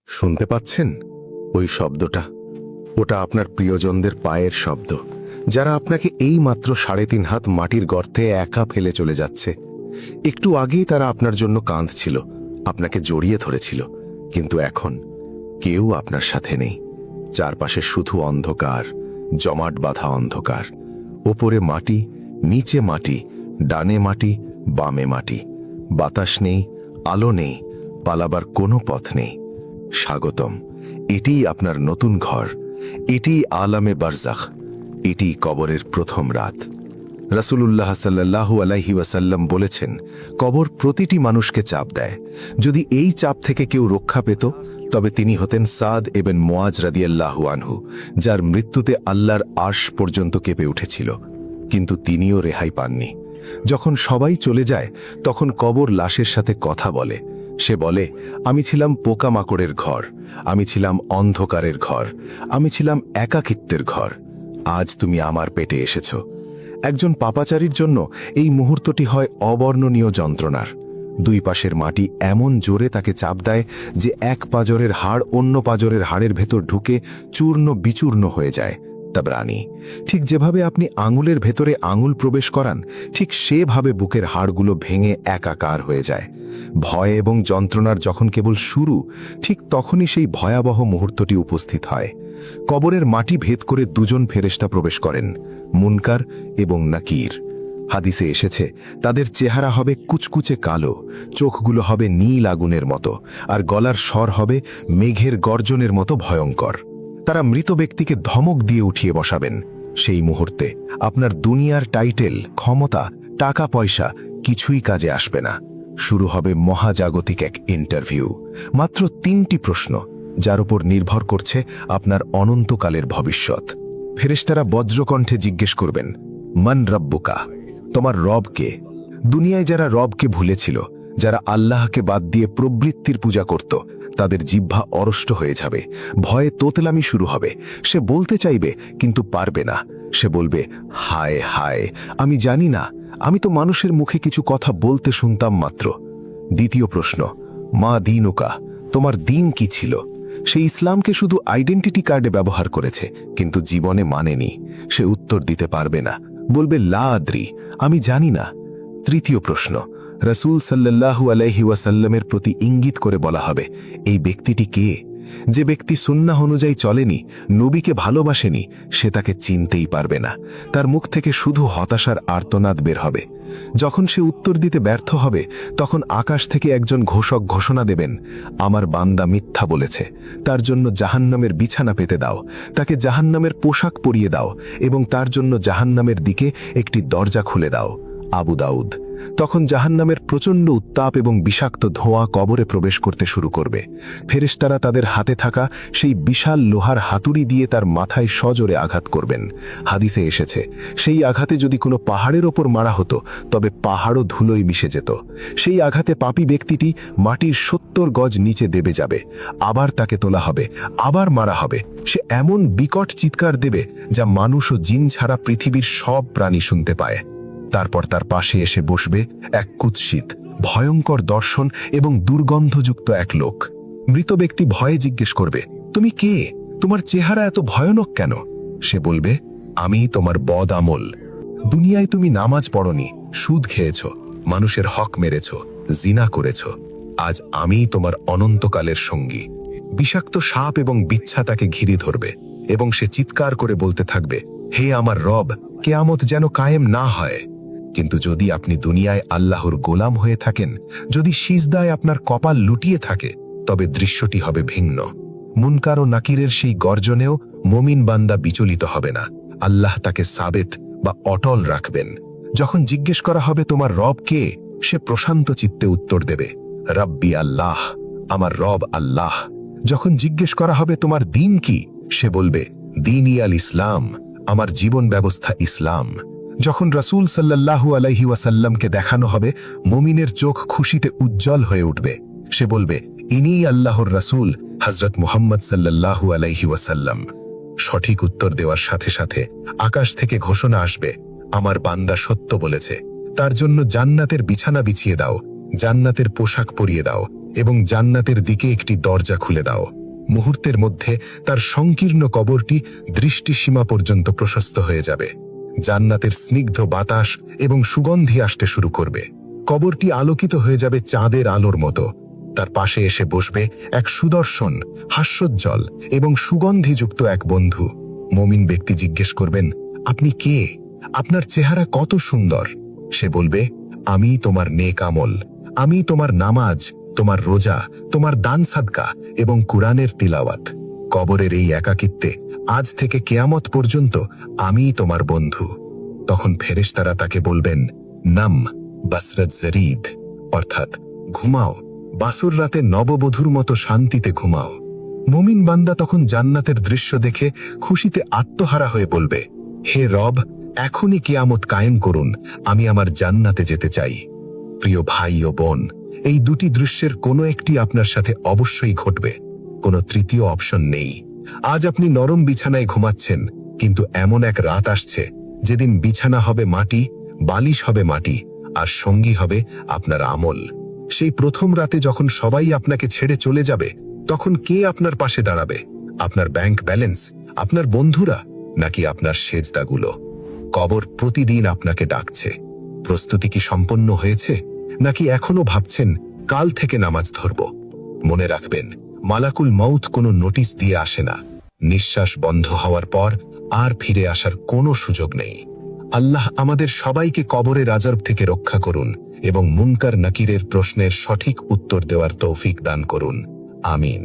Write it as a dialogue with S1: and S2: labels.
S1: শুনতে পাচ্ছেন ওই শব্দটা? ওটা আপনার প্রিয়জনদের পায়ের শব্দ, যারা আপনাকে এই মাত্র 3.5 হাত মাটির গর্তে একা ফেলে চলে যাচ্ছে। একটু আগেই তারা আপনার জন্য কাঁদছিল, আপনাকে জড়িয়ে ধরেছিল, কিন্তু এখন কেউ আপনার সাথে নেই। চারপাশে শুধু অন্ধকার, জমাট বাঁধা অন্ধকার। ওপরে মাটি, নিচে মাটি, ডানে মাটি, বামে মাটি। বাতাস নেই, আলো নেই, পালাবার কোনো পথ নেই। স্বাগতম, এটিই আপনার নতুন ঘর, এটিই আলামে বারজাখ, এটিই কবরের প্রথম রাত। রাসূলুল্লাহ সাল্লাল্লাহু আলাইহি ওয়াসাল্লাম বলেছেন, কবর প্রতিটি মানুষকে চাপ দেয়। যদি এই চাপ থেকে কেউ রক্ষা পেত, তবে তিনি হতেন সাদ ইবনে মুআজ রাদিয়াল্লাহু আনহু, যার মৃত্যুতে আল্লাহর আরশ পর্যন্ত কেঁপে উঠেছিল। কিন্তু তিনিও রেহাই পাননি। যখন সবাই চলে যায়, তখন কবর লাশের সাথে কথা বলে। সে বলে, আমি ছিলাম পোকামাকড়ের ঘর, আমি ছিলাম অন্ধকারের ঘর, আমি ছিলাম একাকিত্বের ঘর। আজ তুমি আমার পেটে এসেছ। একজন পাপাচারীর জন্য এই মুহূর্তটি হয় অবর্ণনীয় যন্ত্রণার। দুই পাশের মাটি এমন জোরে তাকে চাপ দেয় যে এক পাঁজরের হাড় অন্য পাঁজরের হাড়ের ভেতর ঢুকে চূর্ণ বিচূর্ণ হয়ে যায়। তাবরানি। ঠিক যেভাবে আপনি আঙুলের ভেতরে আঙুল প্রবেশ করান, ঠিক সেভাবে বুকের হাড়গুলো ভেঙে একাকার হয়ে যায়। ভয় এবং যন্ত্রণার যখন কেবল শুরু, ঠিক তখনই সেই ভয়াবহ মুহূর্তটি উপস্থিত হয়। কবরের মাটি ভেদ করে দুজন ফেরেশতা প্রবেশ করেন, মুনকার এবং নাকির। হাদিসে এসেছে, তাদের চেহারা হবে কুচকুচে কালো, চোখগুলো হবে নীল আগুনের মতো, আর গলার স্বর হবে মেঘের গর্জনের মতো ভয়ঙ্কর। তারা মৃত ব্যক্তিকে ধমক দিয়ে উঠিয়ে বসাবেন। সেই মুহূর্তে আপনার দুনিয়ার টাইটেল, ক্ষমতা, টাকা পয়সা কিছুই কাজে আসবে না। শুরু হবে মহাজাগতিক এক ইন্টারভিউ। মাত্র 3টি প্রশ্ন, যার উপর নির্ভর করছে আপনার অনন্তকালের ভবিষ্যৎ। ফেরেশতারা বজ্রকণ্ঠে জিজ্ঞেস করবেন, মান রব্বুকা, তোমার রব কে? দুনিয়ায় যারা রবকে ভুলেছিল, যারা আল্লাহকে বাদ দিয়ে প্রবৃত্তির পূজা করত, তাদের জিহ্বা অরষ্ট হয়ে যাবে। ভয়ে তোতলামি শুরু হবে। সে বলতে চাইবে, কিন্তু পারবে না। সে বলবে, হায় হায়, আমি জানি না, আমি তো মানুষের মুখে কিছু কথা বলতে শুনতাম মাত্র। দ্বিতীয় প্রশ্ন, মা দীনুকা, তোমার দিন কি ছিল? সে ইসলামকে শুধু আইডেন্টিটি কার্ডে ব্যবহার করেছে, কিন্তু জীবনে মানেনি। সে উত্তর দিতে পারবে না, বলবে লা আদ্রি, আমি জানি না। তৃতীয় প্রশ্ন, রাসূল সাল্লাল্লাহু আলাইহি ওয়াসাল্লামের প্রতি ইঙ্গিত করে বলা হবে, এই ব্যক্তিটি কে? যে ব্যক্তি সুন্নাহ অনুযায়ী চলেনি, নবীকে ভালোবাসেনি, সে তাকে চিনতেই পারবে না। তার মুখ থেকে শুধু হতাশার আর্তনাদ বের হবে। যখন সে উত্তর দিতে ব্যর্থ হবে, তখন আকাশ থেকে একজন ঘোষক ঘোষণা দেবেন, আমার বান্দা মিথ্যা বলেছে, তার জন্য জাহান্নামের বিছানা পেতে দাও, তাকে জাহান্নামের পোশাক পরিয়ে দাও, এবং তার জন্য জাহান্নামের দিকে একটি দরজা খুলে দাও। আবু দাউদ। তখন জাহান্নামের প্রচণ্ড উত্তাপ এবং বিষাক্ত ধোঁয়া কবরে প্রবেশ করতে শুরু করবে। ফেরেশতারা তাদের হাতে থাকা সেই বিশাল লোহার হাতুড়ি দিয়ে তার মাথায় সজোরে আঘাত করবেন। হাদিসে এসেছে, সেই আঘাতে যদি কোনো পাহাড়ের ওপর মারা হতো, তবে পাহাড়ও ধুলোয় মিশে যেত। সেই আঘাতে পাপী ব্যক্তিটি মাটির 70 গজ নিচে দেবে যাবে। আবার তাকে তোলা হবে, আবার মারা হবে। সে এমন বিকট চিৎকার দেবে, যা মানুষ ও জিন ছাড়া পৃথিবীর সব প্রাণী শুনতে পায়। তারপর তার পাশে এসে বসবে এক কুৎসিত, ভয়ঙ্কর দর্শন এবং দুর্গন্ধযুক্ত এক লোক। মৃত ব্যক্তি ভয়ে জিজ্ঞেস করবে, তুমি কে? তোমার চেহারা এত ভয়ানক কেন? সে বলবে, আমি তোমার বদ আমল। দুনিয়ায় তুমি নামাজ পড়নি, সুদ খেয়েছ, মানুষের হক মেরেছ, জিনা করেছ। আজ আমি তোমার অনন্তকালের সঙ্গী। বিষাক্ত সাপ এবং বিচ্ছা তাকে ঘিরে ধরবে, এবং সে চিৎকার করে বলতে থাকবে, হে আমার রব, কিয়ামত যেন কায়েম না হয়। কিন্তু যদি আপনি দুনিয়ায় আল্লাহর গোলাম হয়ে থাকেন, যদি সিজদায় আপনার কপাল লুটিয়ে থাকে, তবে দৃশ্যটি হবে ভিন্ন। মুনকার ও নাকিরের সেই গর্জনেও মুমিন বান্দা বিচলিত হবে না। আল্লাহ তাকে সাবেত বা অটল রাখবেন। যখন জিজ্ঞেস করা হবে, তোমার রব কে? সে প্রশান্ত চিত্তে উত্তর দেবে, রব্বি আল্লাহ, আমার রব আল্লাহ। যখন জিজ্ঞেস করা হবে, তোমার দিন কি? সে বলবে, দীনি আল ইসলাম, আমার জীবন ব্যবস্থা ইসলাম। যখন রাসূল সাল্লাল্লাহু আলাইহি ওয়াসাল্লামকে দেখানো হবে, মুমিনের চোখ খুশিতে উজ্জ্বল হয়ে উঠবে। সে বলবে, ইনি আল্লাহর রাসূল হযরত মুহাম্মদ সাল্লাল্লাহু আলাইহি ওয়াসাল্লাম। সঠিক উত্তর দেওয়ার সাথে সাথে আকাশ থেকে ঘোষণা আসবে, আমার বান্দা সত্য বলেছে, তার জন্য জান্নাতের বিছানা বিছিয়ে দাও, জান্নাতের পোশাক পরিয়ে দাও, এবং জান্নাতের দিকে একটি দরজা খুলে দাও। মুহূর্তের মধ্যে তার সংকীর্ণ কবরটি দৃষ্টিসীমা পর্যন্ত প্রশস্ত হয়ে যাবে। জান্নাতের স্নিগ্ধ বাতাস এবং সুগন্ধি আসতে শুরু করবে। কবরটি আলোকিত হয়ে যাবে চাঁদের আলোর মতো। তার পাশে এসে বসবে এক সুদর্শন, হাস্যোজ্জ্বল এবং সুগন্ধিযুক্ত এক বন্ধু। মুমিন ব্যক্তি জিজ্ঞেস করবেন, আপনি কে? আপনার চেহারা কত সুন্দর। সে বলবে, আমি তোমার নেক আমল, আমি তোমার নামাজ, তোমার রোজা, তোমার দান সাদকা এবং কুরআনের তিলাওয়াত। কবরের এই একাকিত্বে আজ থেকে কিয়ামত পর্যন্ত আমি তোমার বন্ধু। তখন ফেরেশতারা তাকে বলবেন, নাম বাসরাত জরিদ, অর্থাৎ ঘুমাও, বাসর রাতে নববধূর মতো শান্তিতে ঘুমাও। মুমিন বান্দা তখন জান্নাতের দৃশ্য দেখে খুশিতে আত্মহারা হয়ে বলবে, হে রব, এখনই কিয়ামত কায়েম করুন, আমি আমার জান্নাতে যেতে চাই। প্রিয় ভাই ও বোন, এই দুটি দৃশ্যের কোনো একটি আপনার সাথে অবশ্যই ঘটবে, কোনো তৃতীয় অপশন নেই। আজ আপনি নরম বিছানায় ঘুমাচ্ছেন, কিন্তু এমন এক রাত আসছে যেদিন বিছানা হবে মাটি, বালিশ হবে মাটি, আর সঙ্গী হবে আপনার আমল। সেই প্রথম রাতে যখন সবাই আপনাকে ছেড়ে চলে যাবে, তখন কে আপনার পাশে দাঁড়াবে? আপনার ব্যাংক ব্যালেন্স, আপনার বন্ধুরা, নাকি আপনার সেজদাগুলো? কবর প্রতিদিন আপনাকে ডাকছে। প্রস্তুতি কি সম্পন্ন হয়েছে, নাকি এখনো ভাবছেন কাল থেকে নামাজ ধরব? মনে রাখবেন, মালাকুল মউত কোনো নোটিশ দিয়ে আসে না। নিঃশ্বাস বন্ধ হওয়ার পর আর ফিরে আসার কোনো সুযোগ নেই। আল্লাহ আমাদের সবাইকে কবরের আযাব থেকে রক্ষা করুন এবং মুনকার নাকিরের প্রশ্নের সঠিক উত্তর দেওয়ার তৌফিক দান করুন। আমিন।